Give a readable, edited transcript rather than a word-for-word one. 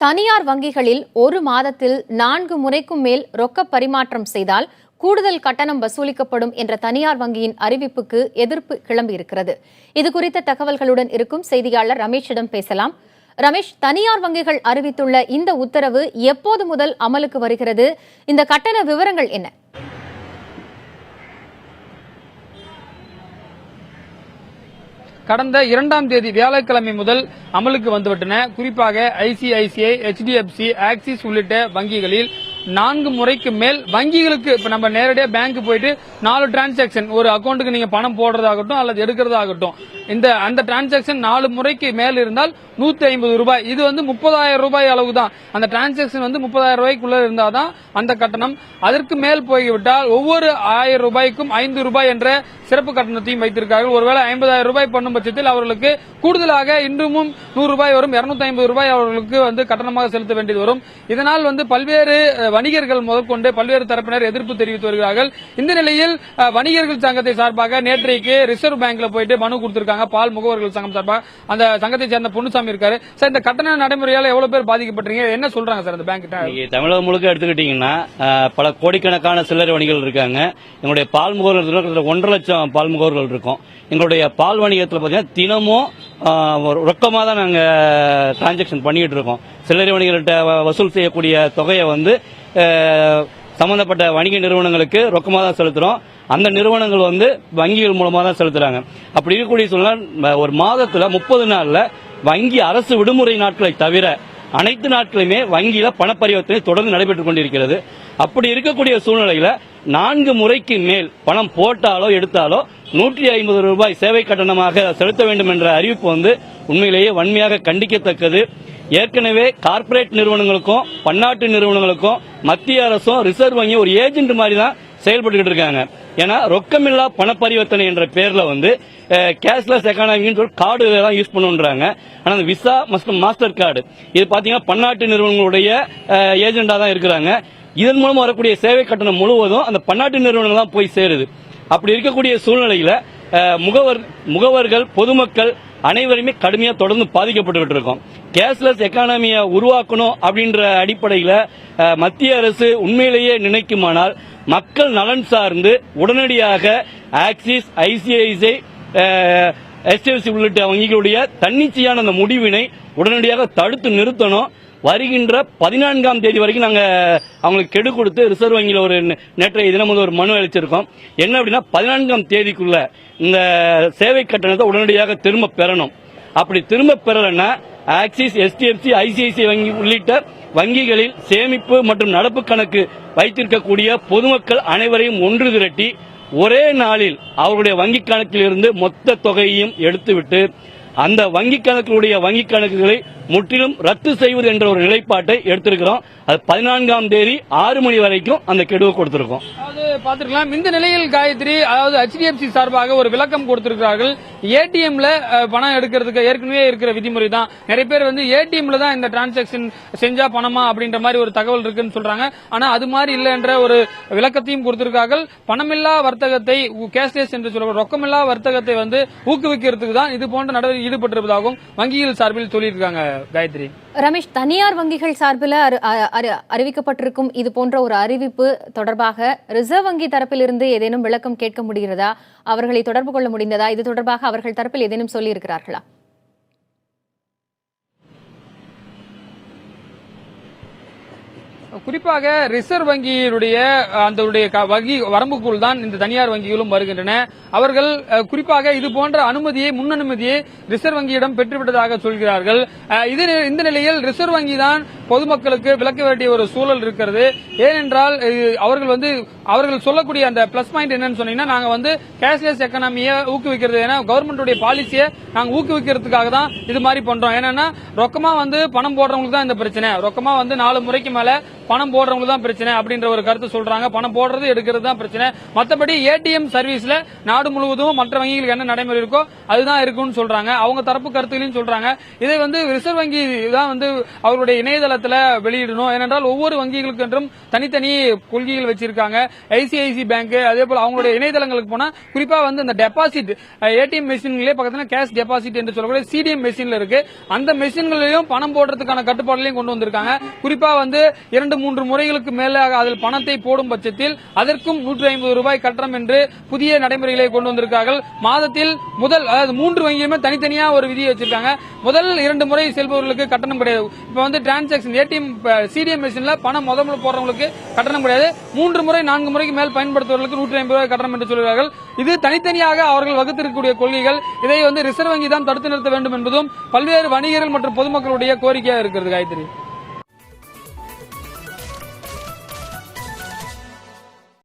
தனியார் வங்கிகளில் ஒரு மாதத்தில் 4 முறைக்கும் மேல் ரொக்க பரிமாற்றம் செய்தால் கூடுதல் கட்டணம் வசூலிக்கப்படும் என்ற தனியார் வங்கியின் அறிவிப்புக்கு எதிர்ப்பு கிளம்பியிருக்கிறது. இதுகுறித்த தகவல்களுடன் இருக்கும் செய்தியாளர் ரமேஷிடம் பேசலாம். ரமேஷ், தனியார் வங்கிகள் அறிவித்துள்ள இந்த உத்தரவு எப்போது முதல் அமலுக்கு வருகிறது? இந்த கட்டண விவரங்கள் என்ன? கடந்த 2ஆம் தேதி வியாழக்கிழமை முதல் அமலுக்கு வந்துவிட்டன. குறிப்பாக ஐசிஐசிஐ, HDFC, ஆக்சிஸ் உள்ளிட்ட வங்கிகளில் 4 முறைக்கு மேல் வங்கிகளுக்கு இப்ப நம்ம நேரடியாக பேங்க் போயிட்டு 4 டிரான்சாக்சன் ஒரு அக்கௌண்ட்டுக்கு நீங்க பணம் போடுறதாகட்டும் அல்லது எடுக்கிறதாகட்டும் அந்த டிரான்சாக்சன் 4 முறைக்கு மேல் இருந்தால் 150 ரூபாய். இது 30,000 ரூபாய் அளவு தான். அந்த டிரான்சாக்சன் 30,000 ரூபாய்க்குள்ள இருந்தாதான் அந்த கட்டணம். அதற்கு மேல் போய்விட்டால் ஒவ்வொரு 1000 ரூபாய்க்கும் 5 ரூபாய் என்ற சிறப்பு கட்டணத்தையும் வைத்திருக்கார்கள். ஒருவேளை 50,000 ரூபாய் பண்ணும் பட்சத்தில் அவர்களுக்கு கூடுதலாக இன்றும் 100 ரூபாய் வரும். 250 ரூபாய் அவர்களுக்கு கட்டணமாக செலுத்த வேண்டியது வரும். இதனால் பல்வேறு வணிகர்கள் முதற்கொண்டு பல்வேறு தரப்பினர் எதிர்ப்பு தெரிவித்து வருகிறார்கள். இந்த நிலையில் வணிகர்கள் சங்கத்தை சார்பாக நேற்றைக்கு ரிசர்வ் பேங்க்ல போயிட்டு மனு கொடுத்திருக்காங்க. பால் முகவர்கள் சங்கம் சார்பாக அந்த சங்கத்தை சேர்ந்த பொன்னுசாமி இருக்காரு. சார், இந்த கட்டண நடைமுறையால எவ்வளவு பேர் பாதிக்கப்பட்டீங்க, என்ன சொல்றாங்க சார் அந்த பேங்க்? தமிழகம் முழுக்க எடுத்துக்கிட்டீங்கன்னா பல கோடிக்கணக்கான சில்லறை வணிகர்கள் இருக்காங்க. எங்களுடைய பால் முகவர்கள் 1.5 லட்சம் பால் முகவர்கள் இருக்கும். எங்களுடைய பால் வணிகத்தில் பார்த்தீங்கன்னா தினமும் ரொக்கமாக தான் நாங்கள் டிரான்சாக்சன் பண்ணிட்டு இருக்கோம். சில்லறை வணிகர்கள்ட்ட வசூல் செய்யக்கூடிய தொகையை சம்பந்தப்பட்ட வணிக நிறுவனங்களுக்கு ரொக்கமாக தான் செலுத்துறோம். அந்த நிறுவனங்கள் வங்கிகள் மூலமாக தான் செலுத்துறாங்க. அப்படி இருக்கக்கூடிய சூழ்நிலை ஒரு மாதத்துல 30 நாள்ல வங்கி அரசு விடுமுறை நாட்களை தவிர அனைத்து நாட்களுமே வங்கியில பண பரிவர்த்தனை தொடர்ந்து நடைபெற்றுக் கொண்டிருக்கிறது. அப்படி இருக்கக்கூடிய சூழ்நிலையில 4 முறைக்கு மேல் பணம் போட்டாலோ எடுத்தாலோ 150 ரூபாய் சேவை கட்டணமாக செலுத்த வேண்டும் என்ற அறிவிப்பு உண்மையிலேயே வன்மையாக கண்டிக்கத்தக்கது. ஏற்கனவே கார்ப்பரேட் நிறுவனங்களுக்கும் பன்னாட்டு நிறுவனங்களுக்கும் மத்திய அரசும் ரிசர்வ் வங்கி ஒரு ஏஜென்ட் மாதிரி தான் செயல்பட்டு இருக்காங்க. ஏன்னா ரொக்கமில்லா பண பரிவர்த்தனை என்ற பேர்ல கேஷ்லெஸ் எக்கானமின்னு சொல்லி கார்டு தான் யூஸ் பண்ணுன்றாங்க. ஆனா விசா மற்றும் மாஸ்டர் கார்டு இது பாத்தீங்கன்னா பன்னாட்டு நிறுவனங்களுடைய ஏஜெண்டா தான் இருக்கிறாங்க. இதன் மூலம் வரக்கூடிய சேவை கட்டணம் முழுவதும் அந்த பன்னாட்டு நிறுவனங்கள் தான் போய் சேருது. அப்படி இருக்கக்கூடிய சூழ்நிலையில முகவர்கள் பொதுமக்கள் அனைவருமே கடுமையா தொடர்ந்து பாதிக்கப்பட்டு இருக்கோம். கேஷ்லெஸ் எக்கானமியை உருவாக்கணும் அப்படின்ற அடிப்படையில் மத்திய அரசு உண்மையிலேயே நினைக்குமானால் மக்கள் நலன் சார்ந்து உடனடியாக ஆக்சிஸ், ஐசிஐசிஐ, HDFC உள்ளிட்ட வங்கிகளுடைய தன்னிச்சையான அந்த முடிவினை உடனடியாக தடுத்து நிறுத்தணும். வருகின்ற 14ஆம் தேதி வரைக்கும் நாங்க அவங்களுக்கு கெடு கொடுத்து ரிசர்வ் வங்கியில் ஒரு நேற்றைய தினம் ஒரு மனு அளிச்சிருக்கோம். என்ன அப்படின்னா 14ஆம் தேதிக்குள்ள இந்த சேவை கட்டணத்தை உடனடியாக திரும்ப பெறணும். அப்படி திரும்ப பெறலன்னா ஆக்சிஸ், HDFC, ICICI வங்கி உள்ளிட்ட வங்கிகளில் சேமிப்பு மற்றும் நடப்பு கணக்கு வைத்திருக்கக்கூடிய பொதுமக்கள் அனைவரையும் ஒன்று திரட்டி ஒரே நாளில் அவருடைய வங்கி கணக்கில் இருந்து மொத்த தொகையையும் எடுத்துவிட்டு அந்த வங்கி கணக்குடைய வங்கி கணக்குகளை முற்றிலும் ரத்து செய்வது என்ற ஒரு நிலைப்பாட்டை எடுத்திருக்கிறோம். அது 14ஆம் தேதி 6 மணி வரைக்கும் அந்த கெடுவை கொடுத்திருக்கோம். பார்த்திருக்கலாம். இந்த நிலையில் காயத்ரி, அதாவது HDFC சார்பாக ஒரு விளக்கம் கொடுத்திருக்கிறார்கள். ஏடிஎம்ல பணம் எடுக்கிறதுக்கு ஏற்கனவே இருக்கிற விதிமுறை தான். நிறைய பேர் ஏடிஎம்ல தான் இந்த டிரான்சாக்சன் செஞ்சா பணமா அப்படின்ற மாதிரி ஒரு தகவல் இருக்குன்னு சொல்றாங்க. ஆனா அது மாதிரி இல்ல என்ற ஒரு விளக்கத்தையும் கொடுத்திருக்கார்கள். பணமில்லா வர்த்தகத்தை, கேஷ்லெஸ் என்று சொல்ற ரொக்கமில்லா வர்த்தகத்தை ஊக்குவிக்கிறதுக்கு தான் இது போன்ற நடவடிக்கை ஈடுபட்டிருப்பதாகவும் வங்கிகள் சார்பில் சொல்லியிருக்காங்க. காயத்ரி, ரமேஷ், தனியார் வங்கிகள் சார்பில் அறிவிக்கப்பட்டிருக்கும் இது போன்ற ஒரு அறிவிப்பு தொடர்பாக ரிசர்வ் வங்கி தரப்பிலிருந்து ஏதேனும் விளக்கம் கேட்க முடிகிறதா? அவர்களை தொடர்பு கொள்ள முடிந்ததா? இது தொடர்பாக அவர்கள் தரப்பில் ஏதேனும் சொல்லி இருக்கிறார்களா? குறிப்பாக ரிசர்வ் வங்கியினுடைய அந்த வங்கி வரம்புக்குள் தான் இந்த தனியார் வங்கிகளும் வருகின்றன. அவர்கள் குறிப்பாக இது போன்ற முன் அனுமதியை ரிசர்வ் வங்கியிடம் பெற்றுவிட்டதாக சொல்கிறார்கள். இந்த நிலையில் ரிசர்வ் வங்கி தான் பொதுமக்களுக்கு விளக்க வேண்டிய ஒரு சூழல் இருக்கிறது. ஏனென்றால் அவர்கள் சொல்லக்கூடிய அந்த பிளஸ் பாயிண்ட் என்னன்னு சொன்னீங்கன்னா, நாங்க கேஷ்லெஸ் எக்கானமியை ஊக்குவிக்கிறது, ஏன்னா கவர்மெண்டுடைய பாலிசியை நாங்க ஊக்குவிக்கிறதுக்காக தான் இது மாதிரி பண்றோம். ஏன்னா ரொக்கமா பணம் போடுறவங்களுக்கு தான் இந்த பிரச்சனை. ரொக்கமா 4 முறைக்கு மேல பணம் போடுறவங்களுக்கு தான் பிரச்சனை அப்படின்ற ஒரு கருத்து சொல்றாங்க. பணம் போடுறது எடுக்கிறது தான் பிரச்சனை. மற்றபடி ஏடிஎம் சர்வீஸ்ல நாடு முழுவதும் மற்ற வங்கிகளுக்கு என்ன நடைமுறை இருக்கோ அதுதான் இருக்குன்னு சொல்றாங்க. அவங்க தரப்பு கருத்துகளையும் சொல்றாங்க. இதை ரிசர்வ் வங்கி தான் அவருடைய இணையதள இணையதளத்துல வெளியிடணும். ஏனென்றால் ஒவ்வொரு வங்கிகளுக்கு என்றும் தனித்தனி கொள்கைகள் வச்சிருக்காங்க. ஐசிஐசி பேங்க் அதே போல அவங்களுடைய இணையதளங்களுக்கு போனா குறிப்பா வந்து இந்த டெபாசிட் ஏடிஎம் மெஷின்களே பக்கத்துல கேஷ் டெபாசிட் என்று சொல்லக்கூடிய சிடிஎம் மெஷின்ல இருக்கு. அந்த மெஷின்களையும் பணம் போடுறதுக்கான கட்டுப்பாடுகளையும் கொண்டு வந்திருக்காங்க. குறிப்பா வந்து 2-3 முறைகளுக்கு மேல அதில் பணத்தை போடும் பட்சத்தில் அதற்கும் 150 ரூபாய் கட்டணம் என்று புதிய நடைமுறைகளை கொண்டு வந்திருக்கார்கள். மாதத்தில் முதல் அதாவது 3 வங்கியுமே தனித்தனியா ஒரு விதியை வச்சிருக்காங்க. முதல் 2 முறை செல்பவர்களுக்கு கட்டணம் கிடையாது. இப்ப வந்து டிரான்சாக்சன் ஏடிஎம் சிடிஎம் மெஷின்ல பணம் முதல்ல போறவங்களுக்கு கட்டணம் கிடையாது. 3 முறை 4 முறைக்கு மேல் பயன்படுத்துவதற்கு 150 ரூபாய் கட்டணம் என்று சொல்கிறார்கள். இது தனித்தனியாக அவர்கள் வகுத்திருக்கக்கூடிய கொள்கைகள். இதை வந்து ரிசர்வ் வங்கி தான் தடுத்து நிறுத்த வேண்டும் என்பதும் பல்வேறு வணிகர்கள் மற்றும் பொதுமக்களுடைய கோரிக்கையாக இருக்கிறது. காயத்ரி.